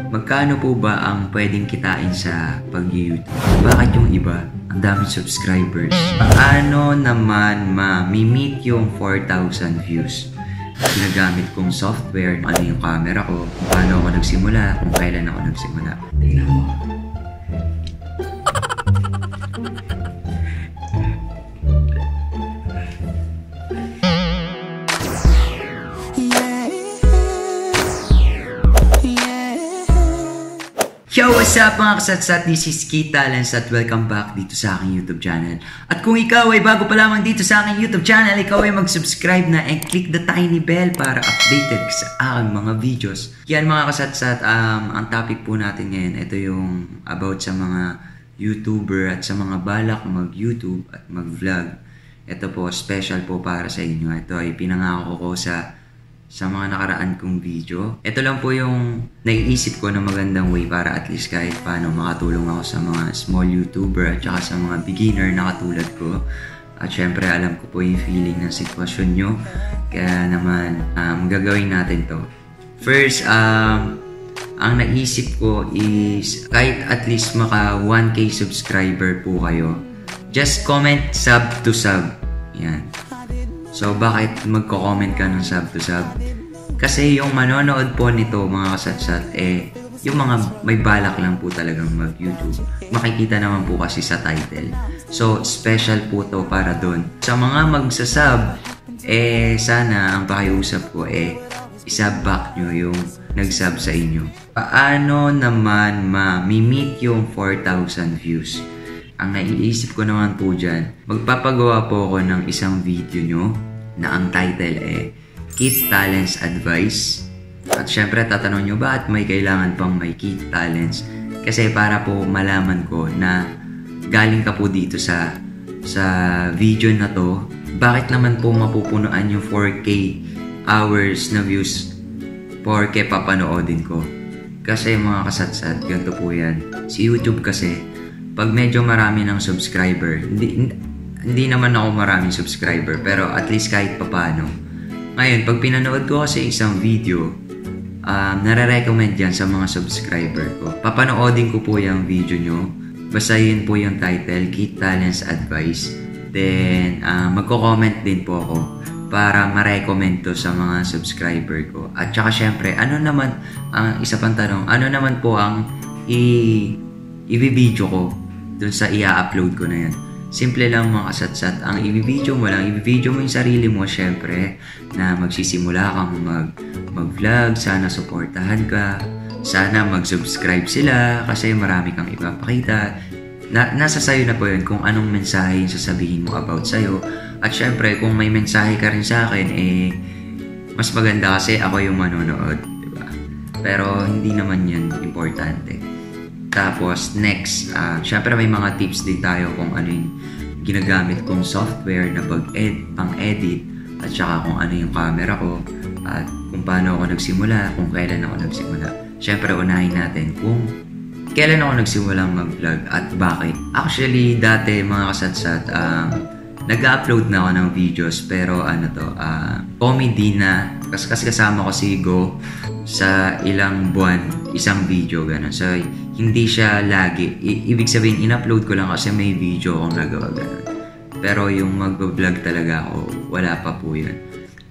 Magkano po ba ang pwedeng kitain sa pag-YouTube? Bakit yung iba, ang daming subscribers? Paano naman ma-meet yung 4,000 views? Ginagamit kong software, ano yung camera ko, kung paano ako nagsimula, kung kailan ako nagsimula. Tingnan mo. Yo! What's up mga kasatsat? This is Keith Talents at welcome back dito sa aking YouTube channel. At kung ikaw ay bago pa lamang dito sa aking YouTube channel, ikaw ay mag-subscribe na and click the tiny bell para updated sa aking mga videos. Yan mga kasatsat, ang topic po natin ngayon, ito yung about sa mga YouTuber at sa mga balak mag-YouTube at mag-vlog. Ito po, special po para sa inyo. Ito ay pinangako ko sa mga nakaraan kong video. Ito lang po yung naiisip ko na magandang way para at least kahit paano makatulong ako sa mga small YouTuber at saka sa mga beginner na katulad ko. At syempre alam ko po yung feeling ng sitwasyon nyo. Kaya naman gagawin natin to. First, ang naisip ko is kahit at least maka 1K subscriber po kayo, just comment sub to sub. Yan. So, bakit magko-comment ka ng sub to sub? Kasi yung manonood po nito, mga kasatsat, yung mga may balak lang po talagang mag-YouTube. Makikita naman po kasi sa title. So, special po to para doon. Sa mga magsasub, sana ang pakiusap ko, isub back nyo yung nag-sub sa inyo. Paano naman ma-meet yung 4,000 views? Ang naiisip ko naman po dyan, magpapagawa po ako ng isang video nyo na ang title Keith Talents Advice. At syempre tatanong nyo bakit may kailangan pang may Keith Talents? Kasi para po malaman ko na galing ka po dito sa video na to, bakit naman po mapupunuan yung 4K hours na views 4K papanoodin ko. Kasi mga kasatsat, ganito po yan. Si YouTube kasi, pag medyo marami ng subscriber, hindi naman ako maraming subscriber, pero at least kahit papano. Ngayon, pag pinanood ko kasi isang video, nare-recommend yan sa mga subscriber ko. Papanoodin ko po yung video nyo. Basta yun po yung title, Keith Talents Advice. Then, magko-comment din po ako para ma-recommend to sa mga subscriber ko. At saka syempre, ano naman, isa pang tanong, ano naman po ang i-video ko dun sa i-upload ko na yan. Simple lang mga kasatsat, ang i-video mo lang, i-video mo yung sarili mo syempre na magsisimula kang mag-vlog, sana supportahan ka, sana mag-subscribe sila kasi marami kang ipapakita. Nasa sayo na po yun kung anong mensahe yung sasabihin mo about sayo. At syempre kung may mensahe ka rin sa akin, mas maganda kasi ako yung manonood, diba? Pero hindi naman yun importante. Tapos, next, syempre may mga tips din tayo kung ano yung ginagamit kong software na pang-edit at saka kung ano yung camera ko at kung paano ako nagsimula, kung kailan ako nagsimula. Syempre, unahin natin kung kailan ako nagsimula mag-vlog at bakit. Actually, dati mga kasatsat, nag-upload na ako ng videos pero comedy na kasi kasama ko si Go sa ilang buwan, isang video, gano'n. So, hindi siya lagi. Ibig sabihin, in-upload ko lang kasi may video akong nagawa, gano'n. Pero yung mag-vlog talaga ako, wala pa po yun.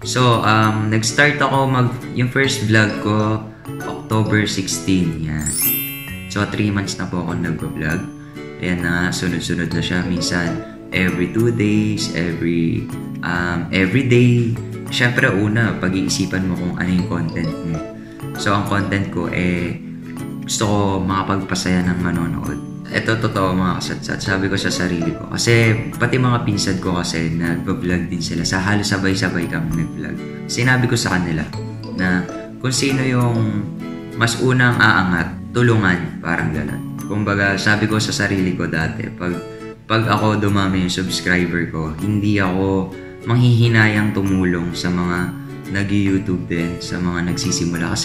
So, nag-start ako yung first vlog ko, October 16, yan. So, 3 months na po ako nag-vlog. Ayan na, sunod-sunod na siya. Minsan, every 2 days, every day. Siyempre, una, pag-iisipan mo kung ano yung content mo. So, ang content ko, gusto ko makapagpasaya ng manonood. Ito, totoo mga kasatsat. Sabi ko sa sarili ko. Kasi, pati mga pinsan ko kasi, nag-vlog din sila. Sa halos sabay-sabay kami nag-vlog. Sinabi ko sa kanila na kung sino yung mas unang aangat, tulungan, parang gano'n. Kumbaga, sabi ko sa sarili ko dati, pag ako dumami yung subscriber ko, hindi ako manghihinayang tumulong sa mga nag-YouTube din, sa mga nagsisimula.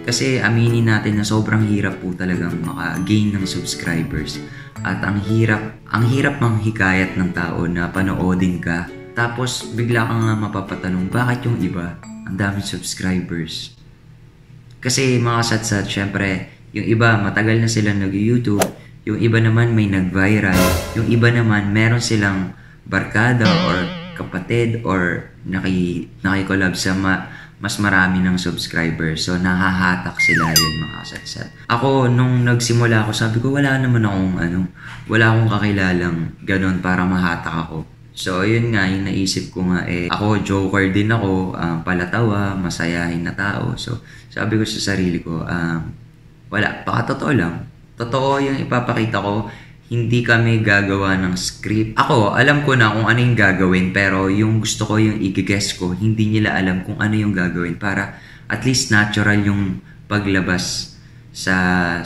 Kasi aminin natin na sobrang hirap po talagang maka-gain ng subscribers. At ang hirap manghikayat ng tao na panoodin ka. Tapos bigla ka nga mapapatanong, bakit yung iba, ang daming subscribers? Kasi mga satsat, syempre, Yung iba, matagal na silang nag-YouTube. Yung iba naman may nag-viral. Yung iba naman, meron silang barkada or kapatid or nakikolab sa mas marami ng subscribers. So, nahahatak sila yun mga kasatsat. Ako, nung nagsimula ako, sabi ko, wala naman akong wala akong kakilalang ganun para mahatak ako. So, yun nga, yung naisip ko nga ako, joker din ako, palatawa, masayahin na tao. So, sabi ko sa sarili ko, wala, baka totoo lang. Totoo yung ipapakita ko. Hindi kami gagawa ng script. Ako, alam ko na kung ano yung gagawin, pero yung gusto ko, yung i-guess ko, hindi nila alam kung ano yung gagawin para at least natural yung paglabas sa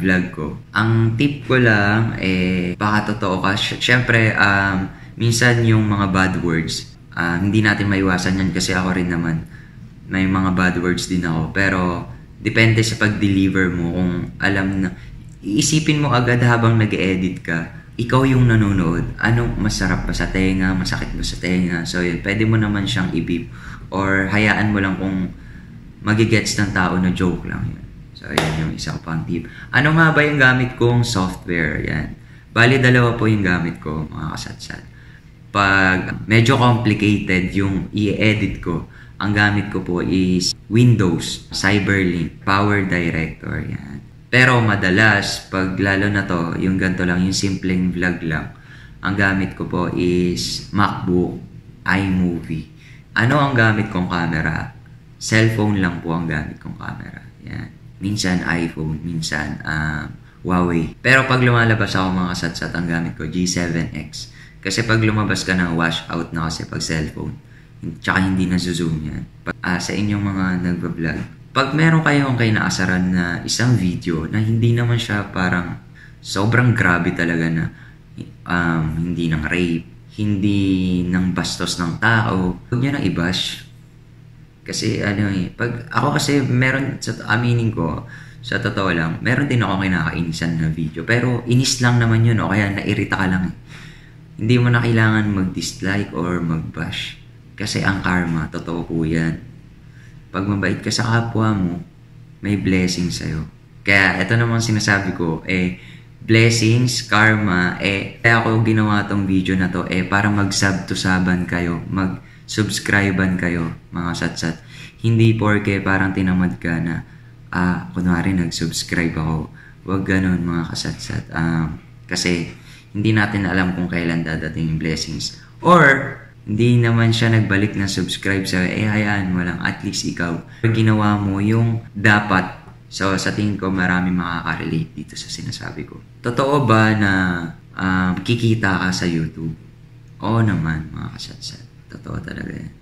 vlog ko. Ang tip ko lang, baka totoo ka. Siyempre, minsan yung mga bad words, hindi natin maiwasan yan kasi ako rin naman, may mga bad words din ako. Pero, depende sa pag-deliver mo kung alam na, iisipin mo agad habang nag-edit ka, ikaw yung nanonood, ano masarap ba sa tenga, masakit ba sa tenga, so yun, pwede mo naman siyang i-beep or hayaan mo lang kung magigets ng tao na joke lang yun. So yun yung isa ko pang tip. Ano nga ba yung gamit kong software? Yan. Bali, dalawa po yung gamit ko, mga kasatsat. Pag medyo complicated yung i-edit ko, ang gamit ko po is Windows, Cyberlink, Power Director, yan. Pero madalas, pag lalo na to, yung ganito lang, yung simpleng vlog lang, ang gamit ko po is MacBook, iMovie. Ano ang gamit kong camera? Cellphone lang po ang gamit kong camera. Yan. Minsan iPhone, minsan Huawei. Pero pag lumalabas ako mga kasatsat, ang gamit ko G7X. Kasi pag lumabas ka ng wash out na kasi pag cellphone, tsaka hindi na zoom yan. Sa inyong mga nagbablog, pag meron kayong kinaasaran na isang video na hindi naman siya parang sobrang grabe talaga na hindi ng rape, hindi ng bastos ng tao, huwag nyo nang i-bash. Kasi pag ako kasi meron, sa aminin ko, sa totoo lang, meron din ako kinakainisan na video. Pero inis lang naman yun o kaya nairita ka lang. Hindi mo na kailangan mag-dislike or mag-bash. Kasi ang karma, totoo po yan. Pag mabait ka sa kapwa mo, may blessing sa'yo. Kaya ito naman sinasabi ko, blessings, karma, kaya ako ginawa tong video na to, para mag-sub-to-saban kayo, mag-subscribean kayo, mga satsat. Hindi porke parang tinamad ka na, kunwari nag-subscribe ako. Huwag ganun, mga kasatsat. Kasi hindi natin alam kung kailan dadating yung blessings. Or, hindi naman siya nagbalik na subscribe sa hayaan mo lang, at least ikaw. Ginawa mo yung dapat. So, sa tingin ko, marami makaka-relate dito sa sinasabi ko. Totoo ba na kikita ka sa YouTube? Oo naman, mga kasatsat. Totoo talaga yan.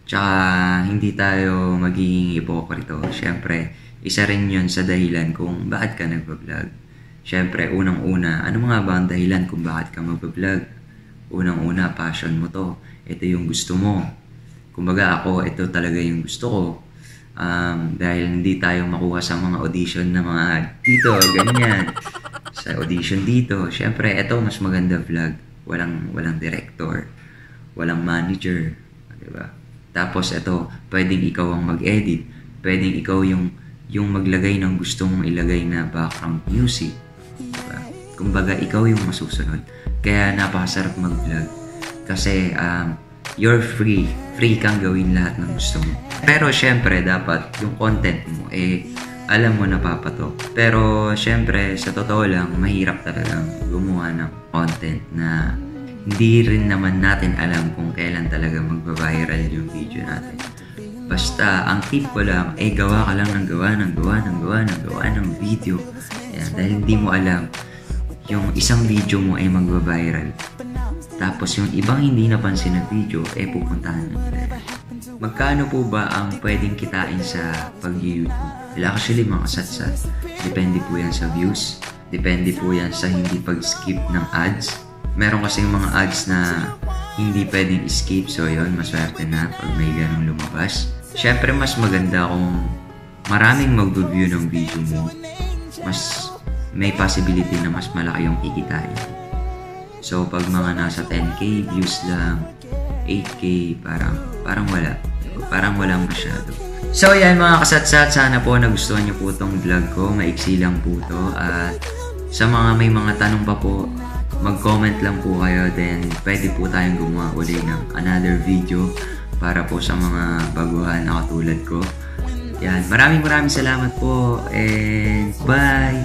Tsaka, hindi tayo magiging hipokrito. Siyempre, isa rin yun sa dahilan kung bakit ka nagbablog. Siyempre, unang-una, ano mga ba ang dahilan kung bakit ka magbablog? Unang-una, passion mo to. Ito yung gusto mo. Kumbaga ako, ito talaga yung gusto ko. Dahil hindi tayo makuha sa mga audition na mga dito, ganyan. Sa audition dito, syempre, ito mas maganda vlog. Walang director. Walang manager. Diba? Tapos ito, pwedeng ikaw ang mag-edit. Pwedeng ikaw yung maglagay ng gusto mong ilagay na background music. Diba? Kumbaga, ikaw yung masusunod. Kaya napakasarap mag-vlog. Kasi you're free. Free kang gawin lahat ng gusto mo. Pero syempre, dapat yung content mo, alam mo napapatok. Pero syempre, sa totoo lang, mahirap talagang gumawa ng content na hindi rin naman natin alam kung kailan talaga magbabiral yung video natin. Basta, ang tip ko lang, gawa ka lang ng gawa ng video. Ayan, dahil hindi mo alam, yung isang video mo ay magbabiral. Tapos yung ibang hindi napansin na video, pupuntahan na nila. Magkano po ba ang pwedeng kitain sa pag-YouTube? Well, actually, mga kasatsat, depende po yan sa views. Depende po yan sa hindi pag-skip ng ads. Meron kasi yung mga ads na hindi pwedeng skip. So yun, maswerte na pag may ganong lumabas. Siyempre, mas maganda kung maraming mag-view ng video mo. Mas may possibility na mas malaki yung kikitain. So, pag mga nasa 10k views lang, 8k, parang wala. Parang walang masyado. So yan mga kasatsat, sana po nagustuhan niyo po itong vlog ko. Maiksi lang po to. At sa mga may mga tanong pa po, mag-comment lang po kayo. Then pwede po tayong gumawa ulit ng another video para po sa mga baguhan na katulad ko. Yan, maraming salamat po and bye!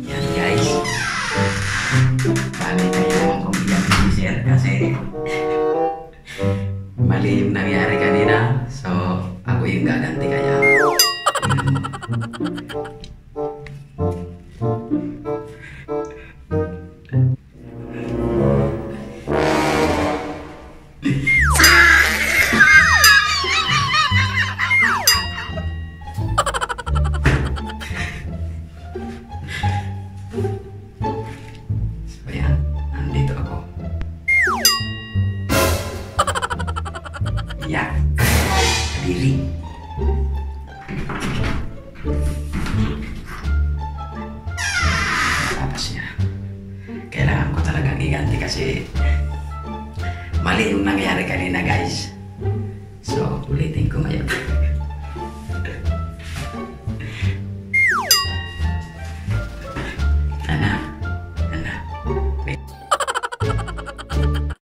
Yan guys, bali kayo naman kung iyan si Sir kasi mali yung nangyari kanina, so ako yung gaganti kaya. So yan, nandito ako. Yak, kadiri. Tapos niya, kailangan ko talagang iganti kasi mali yung nangyari kanina guys. So ulitin ko ngayon.